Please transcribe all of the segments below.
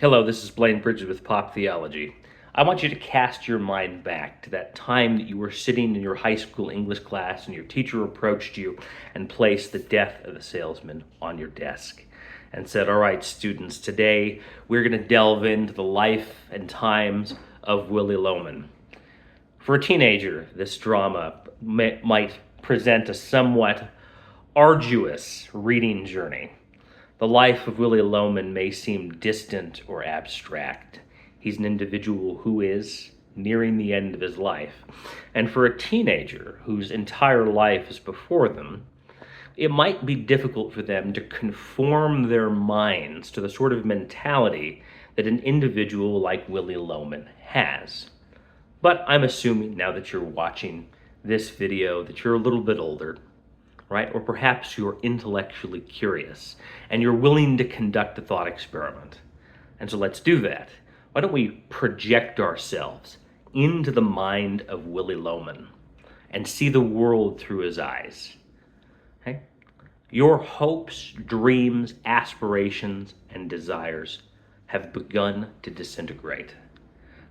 Hello, this is Blaine Bridges with Pop Theology. I want you to cast your mind back to that time that you were sitting in your high school English class and your teacher approached you and placed The Death of a Salesman on your desk and said, "All right, students, today we're going to delve into the life and times of Willy Lowman." For a teenager, this drama might present a somewhat arduous reading journey. The life of Willy Lowman may seem distant or abstract. He's an individual who is nearing the end of his life. And for a teenager whose entire life is before them, it might be difficult for them to conform their minds to the sort of mentality that an individual like Willy Lowman has. But I'm assuming now that you're watching this video that you're a little bit older, right? Or perhaps you're intellectually curious and you're willing to conduct a thought experiment. And so let's do that. Why don't we project ourselves into the mind of Willy Lowman and see the world through his eyes? Okay? Your hopes, dreams, aspirations, and desires have begun to disintegrate.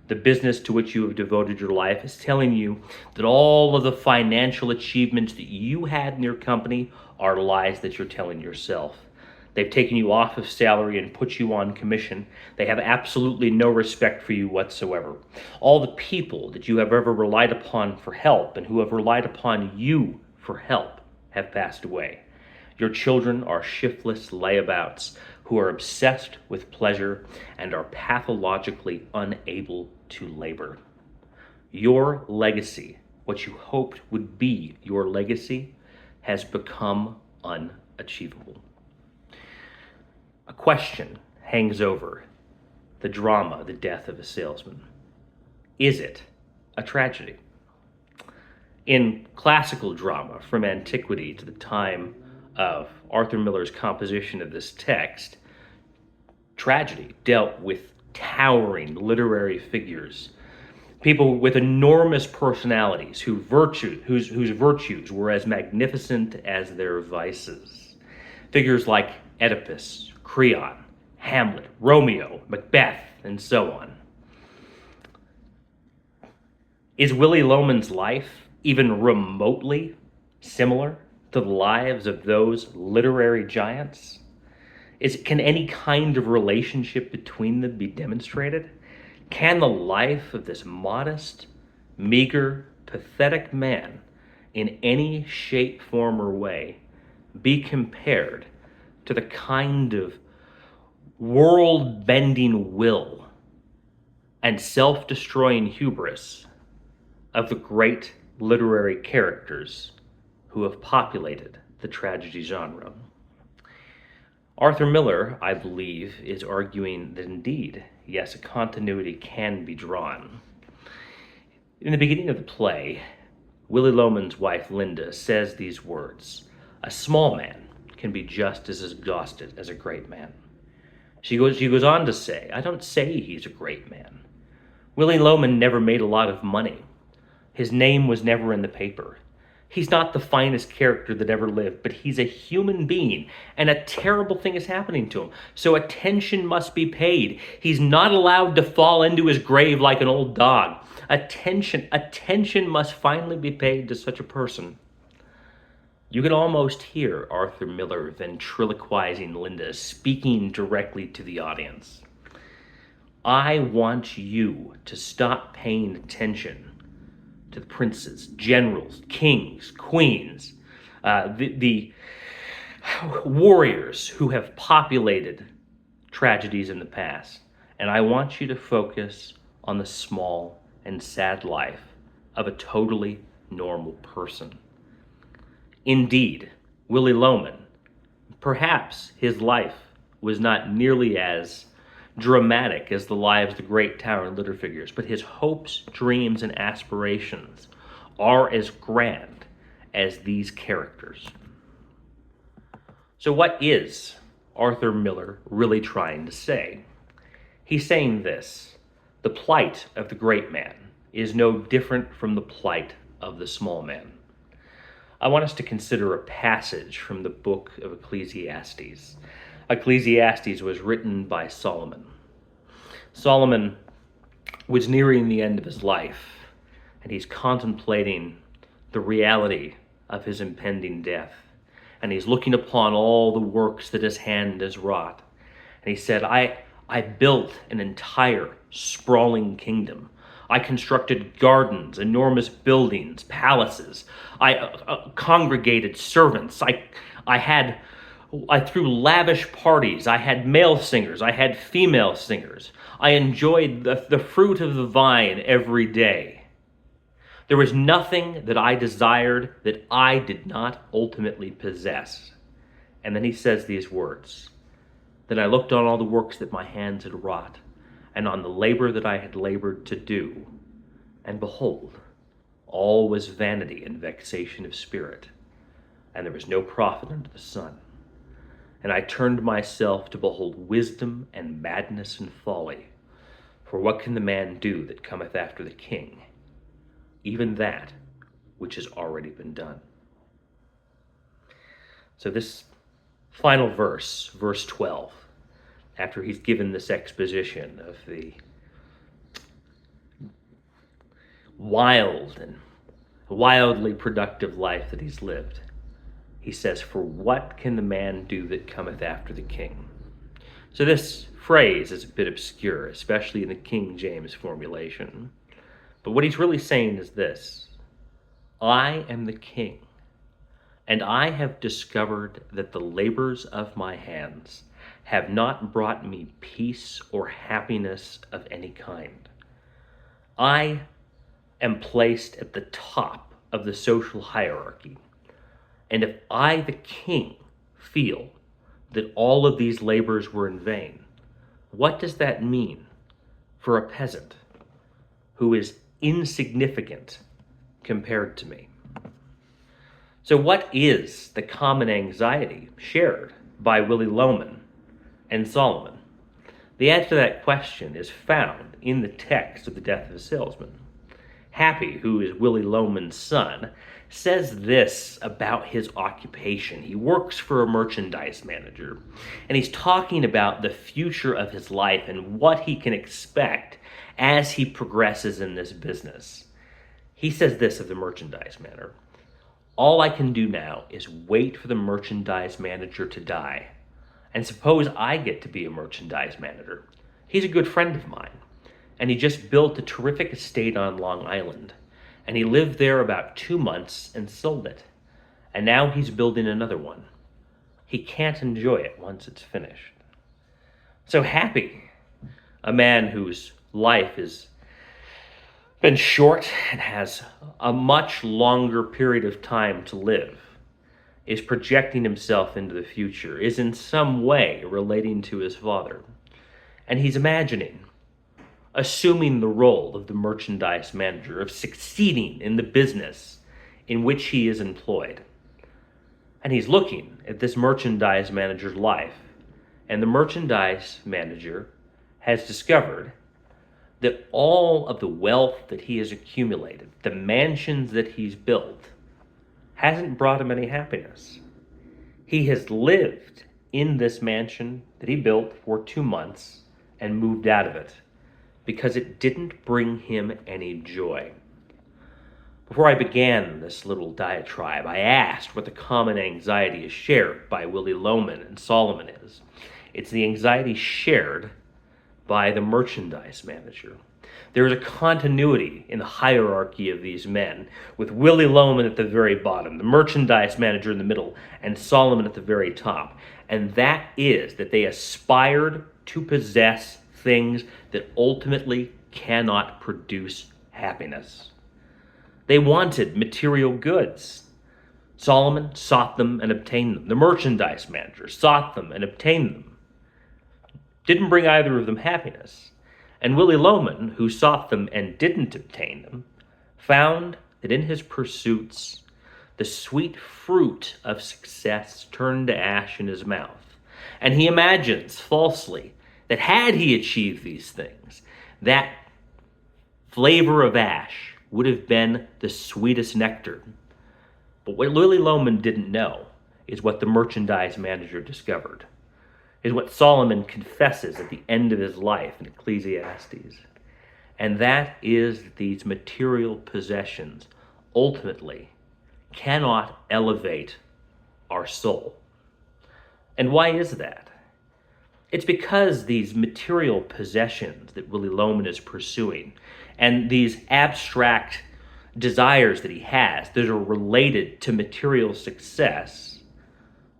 The business to which you have devoted your life is telling you that all of the financial achievements that you had in your company are lies that you're telling yourself. They've taken you off of salary and put you on commission. They have absolutely no respect for you whatsoever. All the people that you have ever relied upon for help and who have relied upon you for help have passed away. Your children are shiftless layabouts who are obsessed with pleasure and are pathologically unable to labor. Your legacy, what you hoped would be your legacy, has become unachievable. A question hangs over the drama, The Death of a Salesman. Is it a tragedy? In classical drama, from antiquity to the time of Arthur Miller's composition of this text, tragedy dealt with towering literary figures, people with enormous personalities whose virtues were as magnificent as their vices. Figures like Oedipus, Creon, Hamlet, Romeo, Macbeth, and so on. Is Willy Lowman's life even remotely similar to the lives of those literary giants? Can any kind of relationship between them be demonstrated? Can the life of this modest, meager, pathetic man in any shape, form, or way be compared to the kind of world-bending will and self-destroying hubris of the great literary characters who have populated the tragedy genre? Arthur Miller, I believe, is arguing that indeed, yes, a continuity can be drawn. In the beginning of the play, Willy Lowman's wife, Linda, says these words: "A small man can be just as exhausted as a great man." She goes on to say, "I don't say he's a great man. Willy Lowman never made a lot of money. His name was never in the paper. He's not the finest character that ever lived, but he's a human being, and a terrible thing is happening to him. So attention must be paid. He's not allowed to fall into his grave like an old dog. Attention must finally be paid to such a person." You can almost hear Arthur Miller ventriloquizing Linda, speaking directly to the audience. I want you to stop paying attention to the princes, generals, kings, queens, the warriors who have populated tragedies in the past. And I want you to focus on the small and sad life of a totally normal person. Indeed, Willy Lowman, perhaps his life was not nearly as dramatic as the lives of the great towering literary figures, but his hopes, dreams, and aspirations are as grand as these characters. So what is Arthur Miller really trying to say? He's saying this: the plight of the great man is no different from the plight of the small man. I want us to consider a passage from the book of Ecclesiastes. Ecclesiastes was written by Solomon. Solomon was nearing the end of his life, and he's contemplating the reality of his impending death. And he's looking upon all the works that his hand has wrought. And he said, I built an entire sprawling kingdom. I constructed gardens, enormous buildings, palaces. I congregated servants. I threw lavish parties. I had male singers. I had female singers. I enjoyed the fruit of the vine every day. There was nothing that I desired that I did not ultimately possess. And then he says these words. Then I looked on all the works that my hands had wrought, and on the labor that I had labored to do. And behold, all was vanity and vexation of spirit, and there was no profit under the sun. And I turned myself to behold wisdom and madness and folly. For what can the man do that cometh after the king? Even that which has already been done. So this final verse, verse 12, after he's given this exposition of the wild and wildly productive life that he's lived, he says, for what can the man do that cometh after the king? So this phrase is a bit obscure, especially in the King James formulation. But what he's really saying is this: I am the king, and I have discovered that the labors of my hands have not brought me peace or happiness of any kind. I am placed at the top of the social hierarchy. And if I, the king, feel that all of these labors were in vain, what does that mean for a peasant who is insignificant compared to me? So what is the common anxiety shared by Willy Lowman and Solomon? The answer to that question is found in the text of The Death of a Salesman. Happy, who is Willy Lowman's son, says this about his occupation. He works for a merchandise manager, and he's talking about the future of his life and what he can expect as he progresses in this business. He says this of the merchandise manager: all I can do now is wait for the merchandise manager to die. And suppose I get to be a merchandise manager. He's a good friend of mine, and he just built a terrific estate on Long Island. And he lived there about 2 months and sold it. And now he's building another one. He can't enjoy it once it's finished. So Happy, a man whose life has been short and has a much longer period of time to live, is projecting himself into the future, is in some way relating to his father. And he's imagining assuming the role of the merchandise manager, of succeeding in the business in which he is employed. And he's looking at this merchandise manager's life, and the merchandise manager has discovered that all of the wealth that he has accumulated, the mansions that he's built, hasn't brought him any happiness. He has lived in this mansion that he built for 2 months and moved out of it, because it didn't bring him any joy. Before I began this little diatribe, I asked what the common anxiety is shared by Willy Lowman and Solomon is. It's the anxiety shared by the merchandise manager. There is a continuity in the hierarchy of these men, with Willy Lowman at the very bottom, the merchandise manager in the middle, and Solomon at the very top. And that is that they aspired to possess things that ultimately cannot produce happiness. They wanted material goods. Solomon sought them and obtained them. The merchandise manager sought them and obtained them. Didn't bring either of them happiness. And Willy Lowman, who sought them and didn't obtain them, found that in his pursuits, the sweet fruit of success turned to ash in his mouth. And he imagines falsely that had he achieved these things, that flavor of ash would have been the sweetest nectar. But what Willy Lowman didn't know is what the merchandise manager discovered. is what Solomon confesses at the end of his life in Ecclesiastes. And that is that these material possessions ultimately cannot elevate our soul. And why is that? It's because these material possessions that Willy Lowman is pursuing and these abstract desires that he has that are related to material success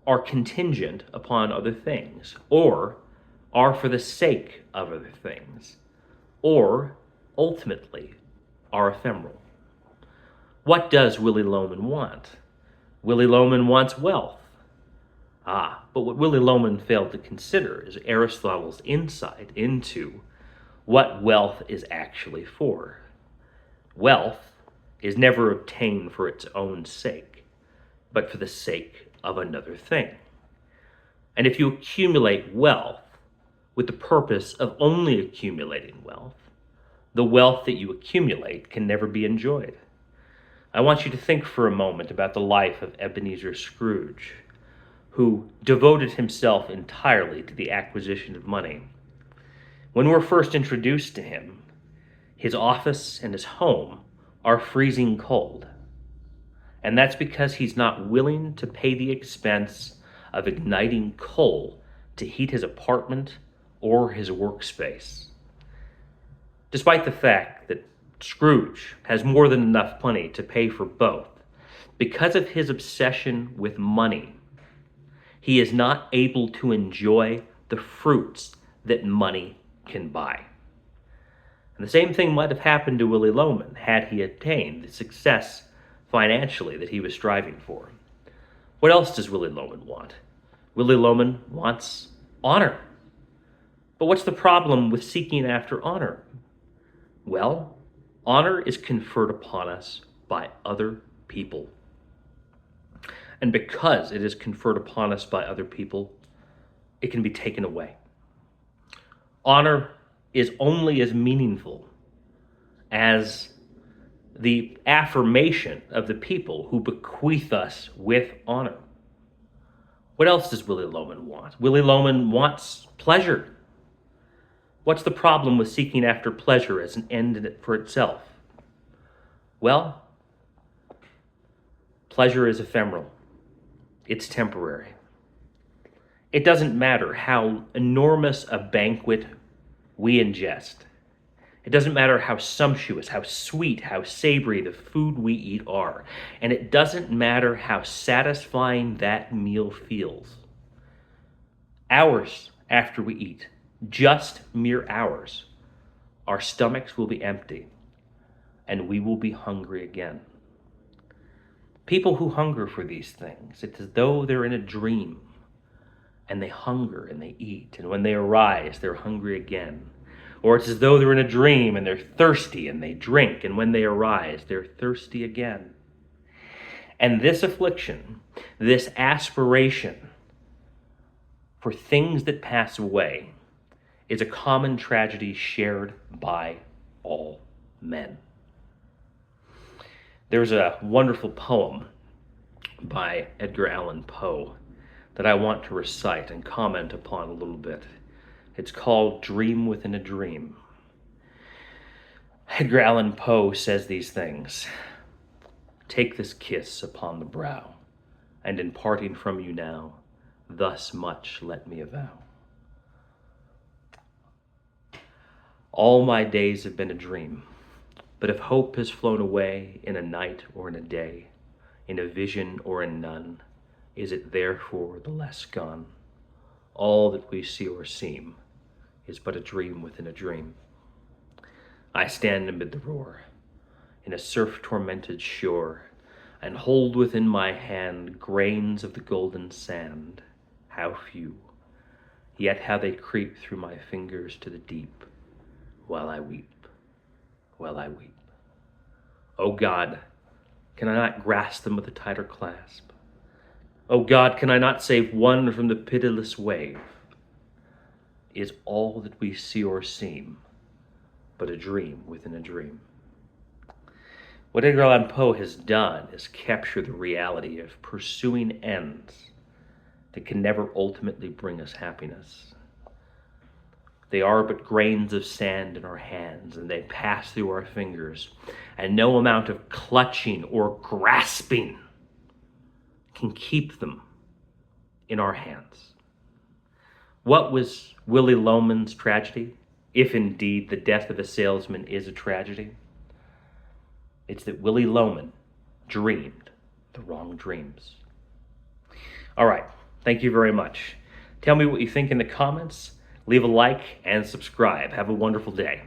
are contingent upon other things, or are for the sake of other things, or ultimately are ephemeral. What does Willy Lowman want? Willy Lowman wants wealth. But what Willy Lowman failed to consider is Aristotle's insight into what wealth is actually for. Wealth is never obtained for its own sake, but for the sake of another thing. And if you accumulate wealth with the purpose of only accumulating wealth, the wealth that you accumulate can never be enjoyed. I want you to think for a moment about the life of Ebenezer Scrooge, who devoted himself entirely to the acquisition of money. When we're first introduced to him, his office and his home are freezing cold. And that's because he's not willing to pay the expense of igniting coal to heat his apartment or his workspace. Despite the fact that Scrooge has more than enough money to pay for both, because of his obsession with money, he is not able to enjoy the fruits that money can buy. And the same thing might have happened to Willy Lowman had he attained the success financially that he was striving for. What else does Willy Lowman want? Willy Lowman wants honor. But what's the problem with seeking after honor? Well, honor is conferred upon us by other people. And because it is conferred upon us by other people, it can be taken away. Honor is only as meaningful as the affirmation of the people who bequeath us with honor. What else does Willy Lowman want? Willy Lowman wants pleasure. What's the problem with seeking after pleasure as an end in it for itself? Well, pleasure is ephemeral. It's temporary. It doesn't matter how enormous a banquet we ingest. It doesn't matter how sumptuous, how sweet, how savory the food we eat are. And it doesn't matter how satisfying that meal feels. Hours after we eat, just mere hours, our stomachs will be empty and we will be hungry again. People who hunger for these things, it's as though they're in a dream, and they hunger and they eat, and when they arise, they're hungry again. Or it's as though they're in a dream and they're thirsty and they drink, and when they arise, they're thirsty again. And this affliction, this aspiration for things that pass away, is a common tragedy shared by all men. There's a wonderful poem by Edgar Allan Poe that I want to recite and comment upon a little bit. It's called Dream Within a Dream. Edgar Allan Poe says these things. Take this kiss upon the brow, and in parting from you now, thus much let me avow. All my days have been a dream. But if hope has flown away in a night or in a day, in a vision or in none, is it therefore the less gone? All that we see or seem is but a dream within a dream. I stand amid the roar, in a surf-tormented shore, and hold within my hand grains of the golden sand. How few, yet how they creep through my fingers to the deep, while I weep. While I weep. O God, can I not grasp them with a tighter clasp? O God, can I not save one from the pitiless wave? Is all that we see or seem but a dream within a dream? What Edgar Allan Poe has done is capture the reality of pursuing ends that can never ultimately bring us happiness. They are but grains of sand in our hands, and they pass through our fingers, and no amount of clutching or grasping can keep them in our hands. What was Willy Lowman's tragedy, if indeed the death of a salesman is a tragedy? It's that Willy Lowman dreamed the wrong dreams. All right, thank you very much. Tell me what you think in the comments. Leave a like and subscribe. Have a wonderful day.